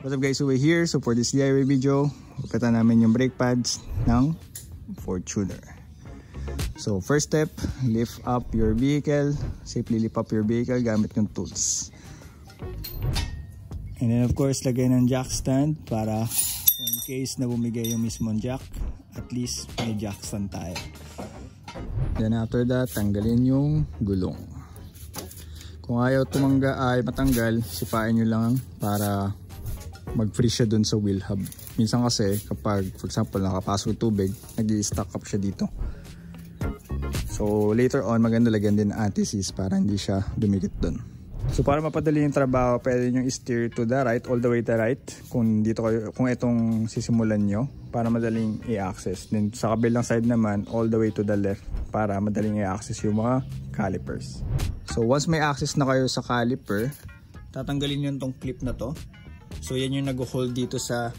What's up guys, Uwe here. So for this DIY video, upitan namin yung brake pads ng Fortuner. So first step, lift up your vehicle. Safely lift up your vehicle gamit yung tools. And then of course, lagay ng jack stand para in case na bumigay yung mismong jack, at least may jack stand tayo. Then after that, tanggalin yung gulong. Kung ayaw matanggal, sipain nyo lang para mag-freeze siya dun sa wheel hub. Minsan kasi kapag for example nakapasok yung tubig, nag-i-stack up siya dito. So later on maganda lagyan din ng anti-seize para hindi siya dumikit dun. So para mapadali yung trabaho, pwede nyo i-steer to the right, all the way to the right kung itong sisimulan nyo para madaling i-access. Then sa kabilang side naman, all the way to the left para madaling i-access yung mga calipers. So once may access na kayo sa caliper, tatanggalin nyo itong clip na to. So yan yung nag-hold dito sa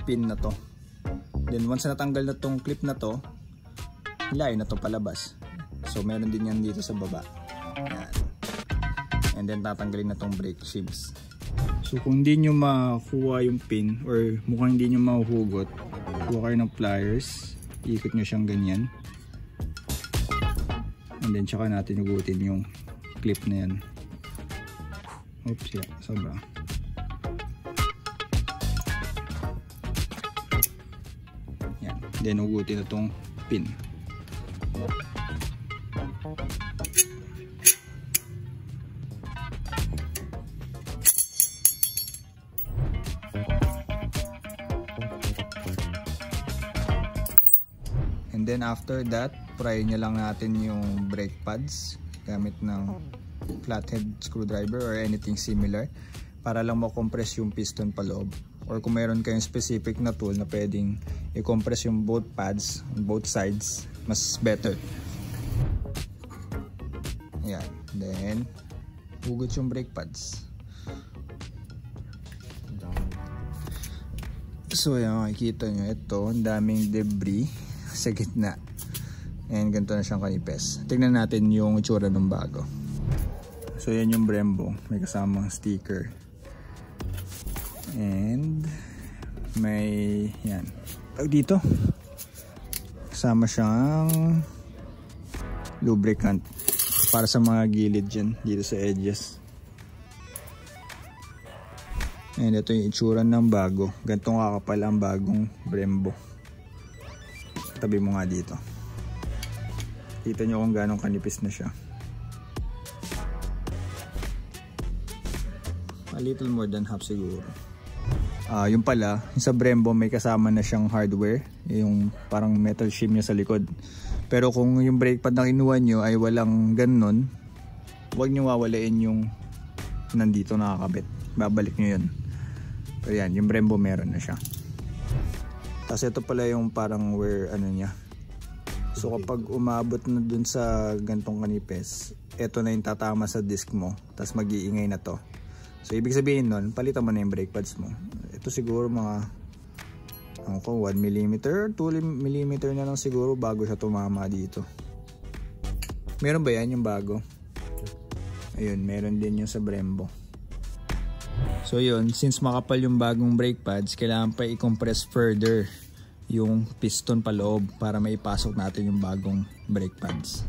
pin na to. Then once natanggal na tong clip na to, hilain na to palabas. So meron din yan dito sa baba. Yan. And then tatanggalin na tong brake shifts. So kung hindi nyo makuha yung pin or mukhang hindi nyo mahuhugot, kuha kayo ng pliers, ikot nyo siyang ganyan. And then tsaka natin hugutin yung clip na yan. Oops, yeah, sobra. Yan. Then hugutin na tong pin. And then after that, pry nyo lang natin yung brake pads gamit ng flathead screwdriver or anything similar para lang makompress yung piston paloob. Or kung meron kayong specific na tool na pwedeng i-compress yung both pads on both sides, mas better. Yan. Then hugot yung brake pads. So yan, makikita nyo ito, ang daming debris sa gitna. And ganito na siyang kanipes. Tignan natin yung itsura ng bago. So yan yung Brembo, may kasamang sticker. And may yan. Pag dito, kasama siyang lubricant para sa mga gilid dyan, dito sa edges. And ito yung itsura ng bago. Ganitong kakapal ang bagong Brembo. Tabi mo nga dito. Kita nyo kung gano'ng kanipis na siya. A little more than half siguro. Yung pala, yung sa Brembo may kasama na siyang hardware. Yung parang metal shim niya sa likod. Pero kung yung brake pad na kinuha nyo ay walang ganun, huwag nyo wawalain yung nandito nakakabit. Babalik nyo yun. Pero yan, yung Brembo meron na siya. Tapos ito pala yung parang wear ano niya. So kapag umabot na dun sa gantong kanipes, ito na yung tatama sa disc mo. Tapos mag-iingay na to. So ibig sabihin nun, palitan mo na yung brake pads mo. Ito siguro mga 1mm, 2mm na lang siguro bago siya tumama dito. Meron ba yan yung bago? Ayun, meron din yung sa Brembo. So yun, since makapal yung bagong brake pads, kailangan pa i-compress further yung piston paloob para maipasok natin yung bagong brake pads.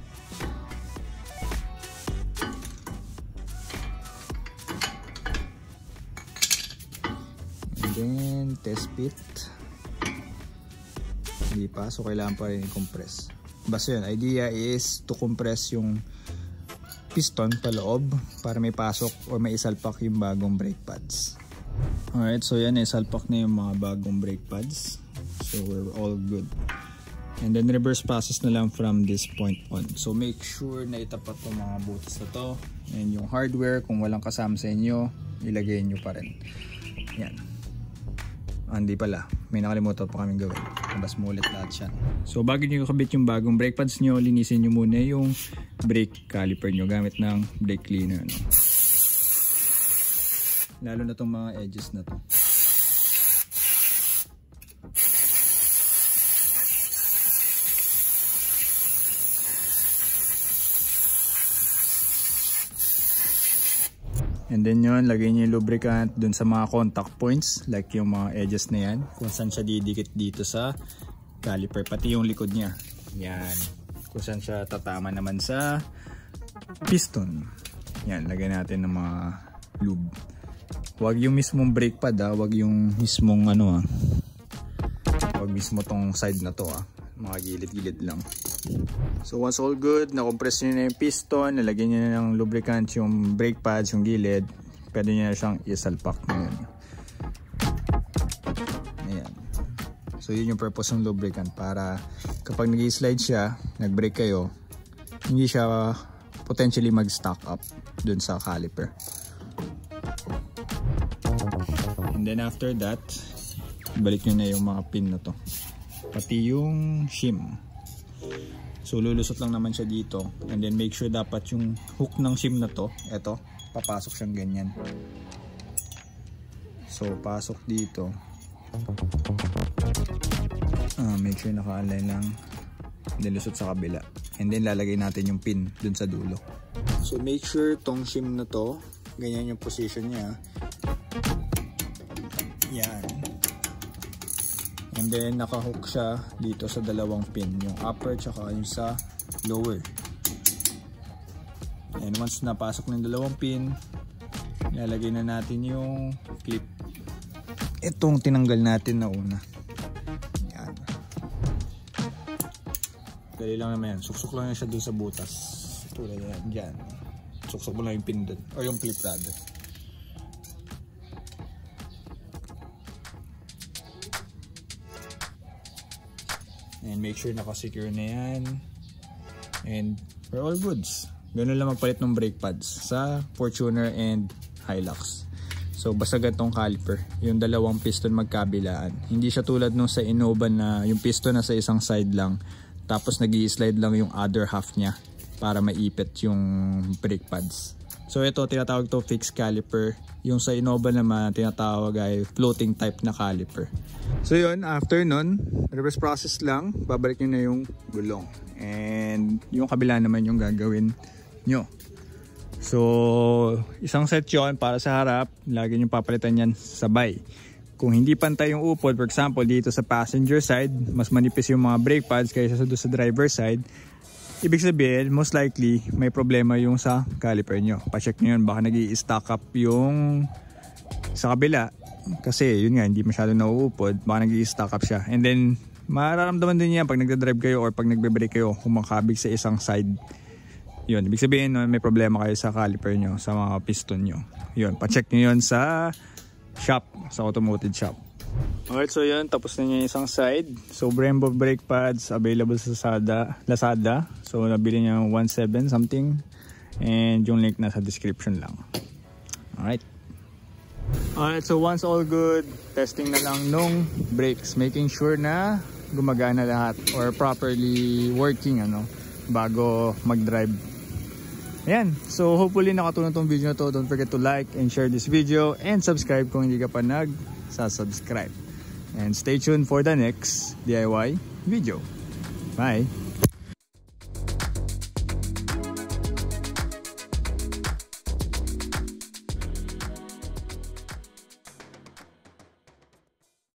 And then test fit. Hindi pa, so kailangan pa rin i-compress. Basta yun, idea is to compress yung piston paloob para may pasok o may isalpak yung bagong brake pads. Alright, so yan, isalpak na yung mga bagong brake pads. So we're all good. And then reverse process na lang from this point on. So make sure na itapat yung mga butas na to. And yung hardware, kung walang kasama sa inyo, ilagay nyo pa rin. Yan. Hindi pala, may nakalimutan pa kaming gawin. Labas mo ulit lahat yan. So bago nyo kabit yung bagong brake pads nyo, linisin nyo muna yung brake caliper nyo gamit ng brake cleaner. No? Lalo na tong mga edges na to. And then yun, lagay nyo yung lubricant dun sa mga contact points, like yung mga edges na yan, kung saan siya didikit dito sa caliper, pati yung likod niya. Yan, kung saan siya tatama naman sa piston. Yan, lagay natin ng mga lube. Huwag yung mismong brake pad huwag yung mismong huwag mismo tong side na to mga gilid-gilid lang. So once all good, na-compress nyo na yung piston, nalagyan nyo na ng lubricant yung brake pads, yung gilid, pwede nyo na siyang isalpak ngayon. Ayan. So yun yung purpose ng lubricant, para kapag nag-slide siya, nag-brake kayo, hindi siya potentially mag-stock up dun sa caliper. And then after that, balik nyo na yung mga pin na to, pati yung shim. So lulusot lang naman siya dito, and then make sure dapat yung hook ng shim na to, eto, papasok siyang ganyan. So pasok dito, make sure naka-align lang, then lusot sa kabila, and then lalagay natin yung pin dun sa dulo. So make sure tong shim na to, ganyan yung position niya. Yan. And then naka-hook siya dito sa dalawang pin, yung upper tsaka yung sa lower. And once napasok ng dalawang pin, ilalagay na natin yung clip. Itong tinanggal natin na una. Yan. Dali lang naman yan. Suksok lang siya dun sa butas. Tulad yan. Yan. Suksok mo lang yung pin dun. O yung clip rather. And make sure naka-secure na yan. And we're all goods. Ganun lang magpalit ng brake pads sa Fortuner and Hilux. So basta ganitong caliper, yung dalawang piston magkabilaan. Hindi siya tulad nung sa Innova na yung piston na sa isang side lang, tapos nag-i-slide lang yung other half niya para maipit yung brake pads. So ito, tinatawag to fixed caliper. Yung sa Innova naman, tinatawag ay floating type na caliper. So yun, after nun, reverse process lang, babalik nyo na yung gulong. And yung kabila naman yung gagawin nyo. So, isang set yun para sa harap, lagi nyo papalitan yan sabay. Kung hindi pantay yung upod, for example, dito sa passenger side, mas manipis yung mga brake pads kaysa sa driver side, ibig sabihin, most likely, may problema yung sa caliper nyo. Pa-check nyo yun, baka nag-i-stock up yung sa kabila. Kasi yun nga, hindi masyado nauupod, baka nag-i-stock up siya. And then, mararamdaman din yan pag nagdadrive kayo or pag nagbe-brake kayo, kumakabig sa isang side. Yun, ibig sabihin, may problema kayo sa caliper nyo, sa mga piston nyo. Yun, pa-check nyo yun sa shop, sa automotive shop. Alright, so yun, tapos na yung isang side. So Brembo brake pads available sa Lazada. So nabili niya 1.7 something. And yung link nasa description lang. Alright. Alright, so once all good, testing na lang nung brakes. Making sure na gumagana lahat or properly working bago mag-drive. Ayan, so hopefully nakatulong tong video na to. Don't forget to like and share this video and subscribe kung hindi ka pa nag-subscribe. And stay tuned for the next DIY video. Bye!